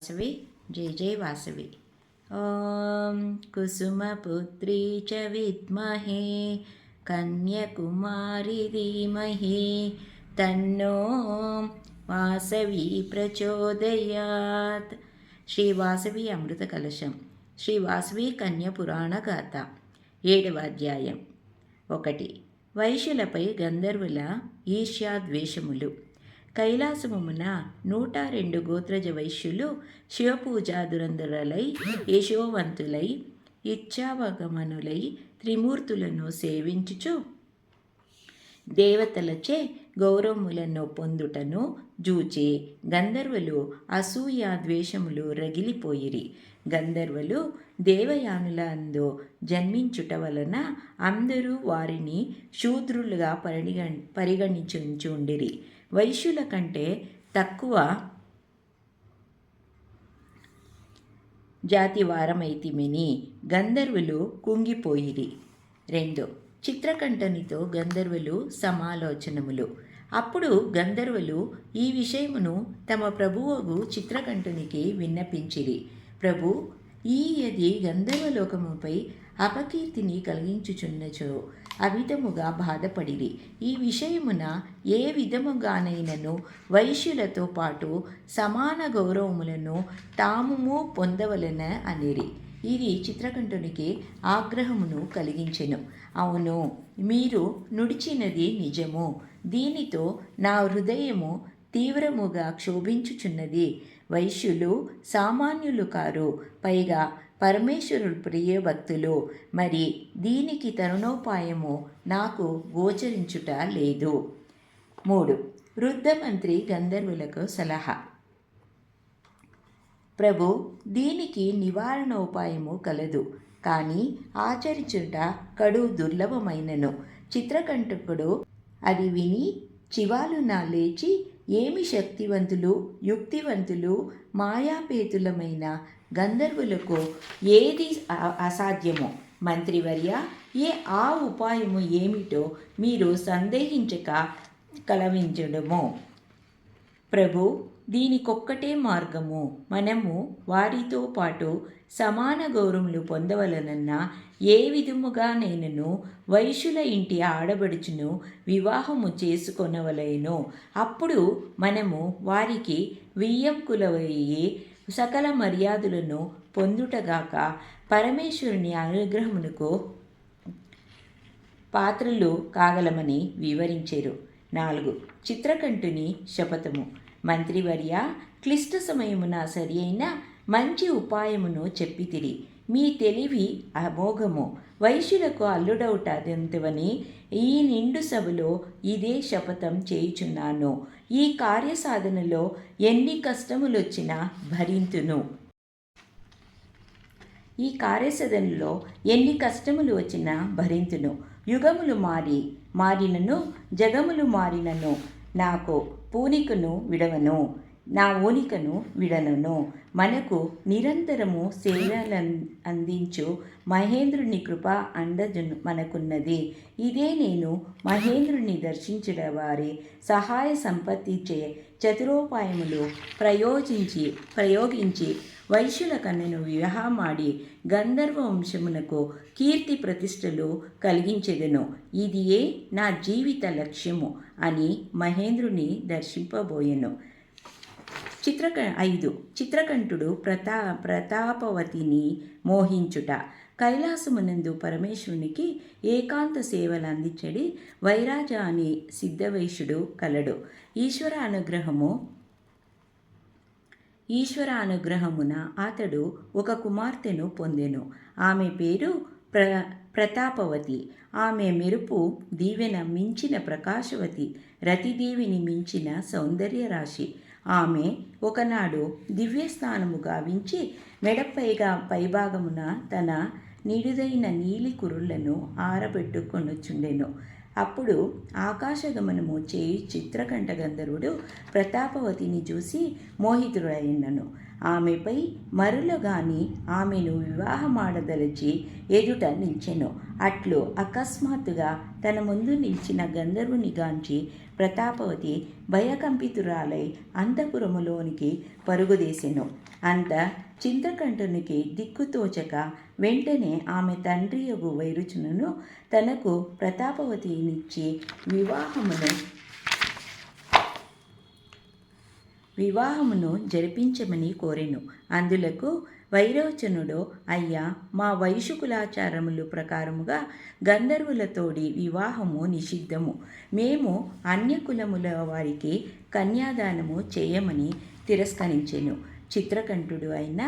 वासवी जय जय वासवी। ॐ कुसुमपुत्री च विद्महे कन्याकुमारी धीमहि तन्नो वासवी प्रचोदयात्। శ్రీ వాసవి అమృత కలశం. శ్రీ వాసవి కన్య పురాణ గాథ 7వ అధ్యాయం. 1. వైశ్యులపై గంధర్వుల ఈర్ష్యాద్వేషములు. కైలాసమున 102 గోత్రజ వైశ్యులు శివపూజా దురంధరులై యశోవంతులై ఇచ్ఛావగమనులై త్రిమూర్తులను సేవించుచు దేవతలచే గౌరవములను పొందుటను జూచి గంధర్వులు అసూయ ద్వేషములు రగిలిపోయిరి. గంధర్వులు దేవయానులందు జన్మించుట వలన అందరూ వారిని శూద్రులుగా పరిగణించుండిరి. వైశ్యుల కంటే తక్కువ జాతి వారమైతిమిని గంధర్వులు కుంగిపోయిరి. 2. చిత్రకంఠనితో గంధర్వులు సమాలోచనములు. అప్పుడు గంధర్వులు ఈ విషయమును తమ ప్రభువుగు చిత్రకంఠునికి విన్నపించిరి. ప్రభు, ఈ యది గంధర్వలోకముపై అపకీర్తిని కలిగించుచున్నచో అవిధముగా బాధపడిరి. ఈ విషయమున ఏ విధముగానైనను వైశ్యులతో పాటు సమాన గౌరవములను తాము పొందవలెన అనిరి. ఇది చిత్రకంఠునికి ఆగ్రహమును కలిగించెను. అవును, మీరు నుడిచినది నిజము. దీనితో నా హృదయము తీవ్రముగా క్షోభించుచున్నది. వైశ్యులు సామాన్యులు కారు, పైగా పరమేశ్వరుడు ప్రియభక్తులు. మరి దీనికి తరుణోపాయము నాకు గోచరించుట లేదు. 3. వృద్ధమంత్రి గంధర్వులకు సలహా. ప్రభు, దీనికి నివారణోపాయము కలదు, కానీ ఆచరించుట కడు దుర్లభమైనను. చిత్రకంఠకుడు అది విని చివాలున లేచి, ఏమి శక్తివంతులు, యుక్తివంతులు, మాయాపేతులమైన గంధర్వులకు ఏది అసాధ్యమో మంత్రివర్య, ఆ ఉపాయము ఏమిటో మీరు సందేహించక కలవించడము. ప్రభు, దీనికొక్కటే మార్గము. మనము వారితో పాటు సమాన గౌరవములు పొందవలనన్నా ఏ విధముగానైనను వైశ్యుల ఇంటి ఆడబడుచును వివాహము చేసుకొనవలెను. అప్పుడు మనము వారికి వియ్యంకులయ్యి సకల మర్యాదలను పొందుటగాక పరమేశ్వరుని అనుగ్రహమునకు పాత్రలు కాగలమని వివరించారు. 4. చిత్రకంఠుని శపథము. మంత్రివర్య, క్లిష్ట సమయమున సరి అయిన మంచి ఉపాయమును చెప్పితిరి. మీ తెలివి అమోఘము. వైశ్యులకు అల్లుడవుటదెంతవని ఈ నిండు సభలో ఇదే శపథం చేయుచున్నాను. ఈ కార్యసాధనలో ఎన్ని కష్టములొచ్చినా భరింతును. యుగములు మారినను జగములు మారినను నాకు పూనికను విడవను, నా ఓనికను విడనను. మనకు నిరంతరము సేవలను అందించు మహేంద్రుని కృప అండజను మనకున్నది. ఇదే నేను మహేంద్రుని దర్శించిన వారి సహాయ సంపత్తిచే చతురోపాయములు ప్రయోగించి వైశ్యుల కన్యను వివాహమాడి గంధర్వ వంశమునకు కీర్తి ప్రతిష్టలు కలిగించెదను. ఇదియే నా జీవిత లక్ష్యము అని మహేంద్రుని దర్శింపబోయెను. 5. చిత్రకంఠుడు ప్రతాపవతిని మోహించుట. కైలాసమునందు పరమేశ్వరునికి ఏకాంత సేవలు అందించడి వైరాజ అని సిద్ధవైశ్యుడు కలడు. ఈశ్వర అనుగ్రహమున అతడు ఒక కుమార్తెను పొందెను. ఆమె పేరు ప్రతాపవతి. ఆమె మెరుపు దీవెన మించిన ప్రకాశవతి, రతిదేవిని మించిన సౌందర్య రాశి. ఆమె ఒకనాడు దివ్యస్నానము గావించి పైభాగమున తన నిడుదైన నీలి కురులను ఆరబెట్టుకొనుచుండెను. అప్పుడు ఆకాశగమనము చేయి చిత్రకంఠ గంధర్వుడు ప్రతాపవతిని చూసి మోహితుడైనను. ఆమెపై మరులగాని ఆమెను వివాహమాడదలచి ఎదుట నిల్చెను. అట్లు అకస్మాత్తుగా తన ముందు నిలిచిన గంధర్వుని గాంచి ప్రతాపవతి భయకంపితురాలై అంతఃపురములోనికి పరుగుదేసెను. అంత చింతకంఠునికి దిక్కుతోచక వెంటనే ఆమె తండ్రియగు వైరుచును తనకు ప్రతాపవతినిచ్చి వివాహమును జరిపించమని కోరెను. అందులకు వైరోచనుడు, అయ్యా, మా వైశుకులాచారములు ప్రకారముగా గంధర్వులతోడి వివాహము నిషిద్ధము. మేము అన్యకులముల వారికి కన్యాదానము చేయమని తిరస్కరించెను. చిత్రకంఠుడు అయినా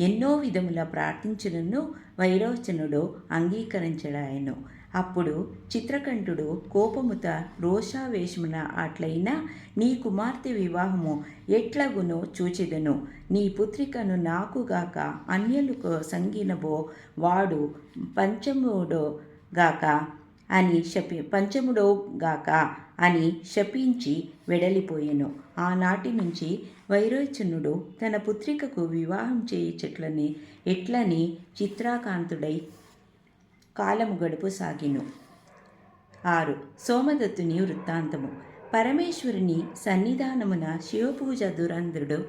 ఎన్నో విధముల ప్రార్థించునను వైరోచనుడు అంగీకరించడాయను. అప్పుడు చిత్రకంఠుడు కోపముత రోషావేశమున, అట్లయినా నీ కుమార్తె వివాహము ఎట్లగునో చూచెదను. నీ పుత్రికను నాకుగాక అన్యులకు సంగినబో వాడు పంచముడోగాక అని శపించి వెడలిపోయెను. ఆనాటి నుంచి వైరోచనుడు తన పుత్రికకు వివాహం చేయుచెట్లని ఎట్లని చిత్రాకాంతుడై కాలము గడుపు సాగిను. 6. సోమదత్తుని వృత్తాంతము. పరమేశ్వరుని సన్నిధానమున శివపూజ దురంధ్రుడు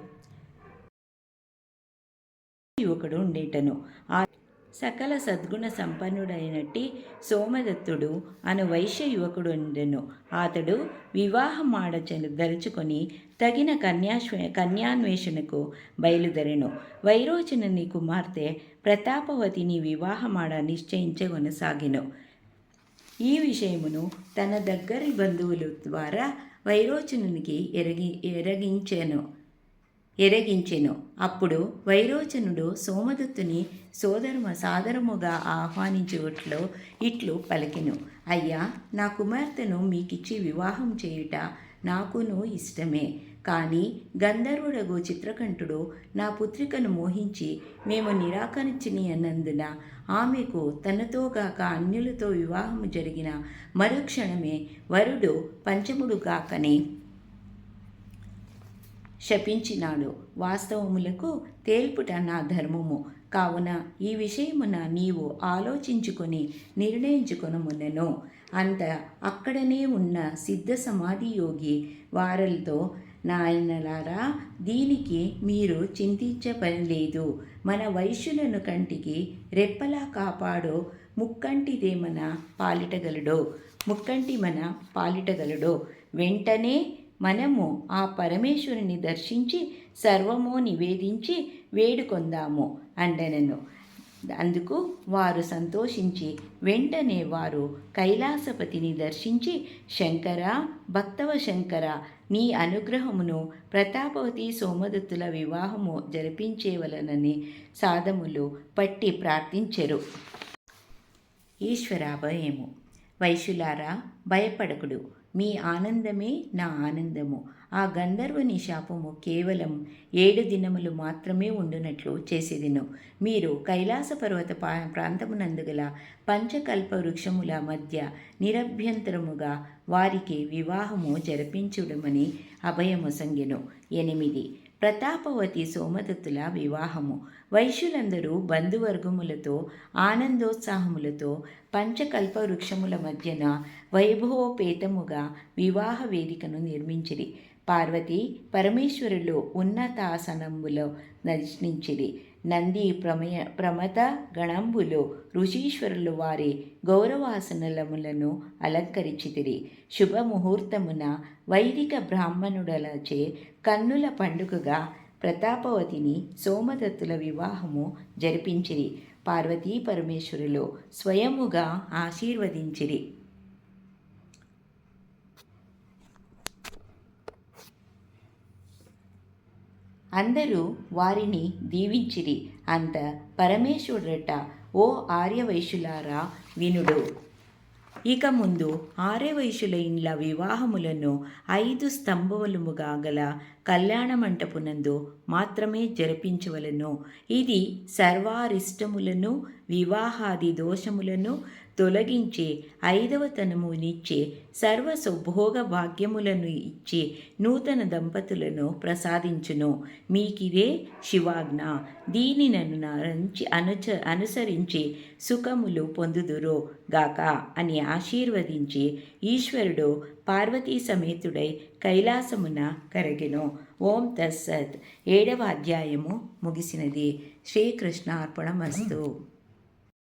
యువకుడు ఉండేటను. ఆ సకల సద్గుణ సంపన్నుడైనట్టి సోమదత్తుడు అను వైశ్య యువకుడు ఉండెను. అతడు దలుచుకొని తగిన కన్యాన్వేషణకు బయలుదేరెను. వైరోచనుని కుమార్తె ప్రతాపవతిని వివాహమాడ నిశ్చయించగొనసాగెను. ఈ విషయమును తన దగ్గరి బంధువుల ద్వారా వైరోచనునికి ఎరగించెను. అప్పుడు వైరోచనుడు సోమదత్తుని సాదరముగా ఆహ్వానించుటలో ఇట్లు పలికెను. అయ్యా, నా కుమార్తెను మీకిచ్చి వివాహం చేయుట నాకును ఇష్టమే. కానీ గంధర్వుడగు చిత్రకంఠుడు నా పుత్రికను మోహించి మేము నిరాకరించిని అన్నందున ఆమెకు తనతోగాక అన్యులతో వివాహము జరిగిన మరుక్షణమే వరుడు పంచముడుగాకని శపించినాడు. వాస్తవములకు తేల్పుట నా ధర్మము. కావున ఈ విషయమున నీవు ఆలోచించుకొని నిర్ణయించుకొనమునెను. అంత అక్కడనే ఉన్న సిద్ధ సమాధి యోగి వారలతో, నాయనలారా, దీనికి మీరు చింతించే పని లేదు. మన వైశ్యులను కంటికి రెప్పలా కాపాడో ముక్కంటి మన పాలిటగలడో. వెంటనే మనము ఆ పరమేశ్వరుని దర్శించి సర్వము నివేదించి వేడుకొందాము అండనెను. అందుకు వారు సంతోషించి వెంటనే వారు కైలాసపతిని దర్శించి, శంకర, భక్తవ శంకర, నీ అనుగ్రహమును ప్రతాపవతి సోమదత్తుల వివాహము జరిపించేవలనని సాధములు పట్టి ప్రార్థించెరు. ఈశ్వరాభయము. వైశ్యులారా, భయపడకుడు. మీ ఆనందమే నా ఆనందము. ఆ గంధర్వుని శాపము కేవలం 7 దినములు మాత్రమే ఉండునట్లు చేసేదెను. మీరు కైలాస పర్వత ప్రాంతమునందుగల పంచకల్ప వృక్షముల మధ్య నిరభ్యంతరముగా వారికి వివాహము జరిపించుడమని అభయమొసంగెను. 8. ప్రతాపవతి సోమదత్తుల వివాహము. వైశ్యులందరూ బంధువర్గములతో ఆనందోత్సాహములతో పంచకల్ప వృక్షముల మధ్యన వైభవోపేతముగా వివాహ వేదికను నిర్మించిరి. పార్వతి పరమేశ్వరులు ఉన్నతాసనములో దర్శించిరి. నంది ప్రమత గణంబులు ఋషీశ్వరులు వారి గౌరవాసనములను అలంకరించితిరి. శుభముహూర్తమున వైదిక బ్రాహ్మణుడలచే కన్నుల పండుగగా ప్రతాపవతిని సోమదత్తుల వివాహము జరిపించిరి. పార్వతీ పరమేశ్వరులు స్వయముగా ఆశీర్వదించిరి. అందరూ వారిని దీవించిరి. అంత పరమేశ్వరుడట, ఓ ఆర్యవైశ్యులారా వినుడు. ఇక ముందు ఆర్యవైశ్యుల ఇండ్ల వివాహములను 5 స్తంభములుగా గల కళ్యాణ మంటపునందు మాత్రమే జరిపించవలను. ఇది సర్వారిష్టములను వివాహాది దోషములను తొలగించి 5వ తనమునిచ్చే సర్వ సుభోగ భాగ్యములను ఇచ్చి నూతన దంపతులను ప్రసాదించును. మీకిదే శివాజ్ఞ. దీనిని అనుసరించి సుఖములు పొందుదురు గాక అని ఆశీర్వదించి ఈశ్వరుడు పార్వతీ సమేతుడై కైలాసమున కరగెను. ఓం తస్సత్. 7వ అధ్యాయము ముగిసినది. శ్రీకృష్ణార్పణమస్తు.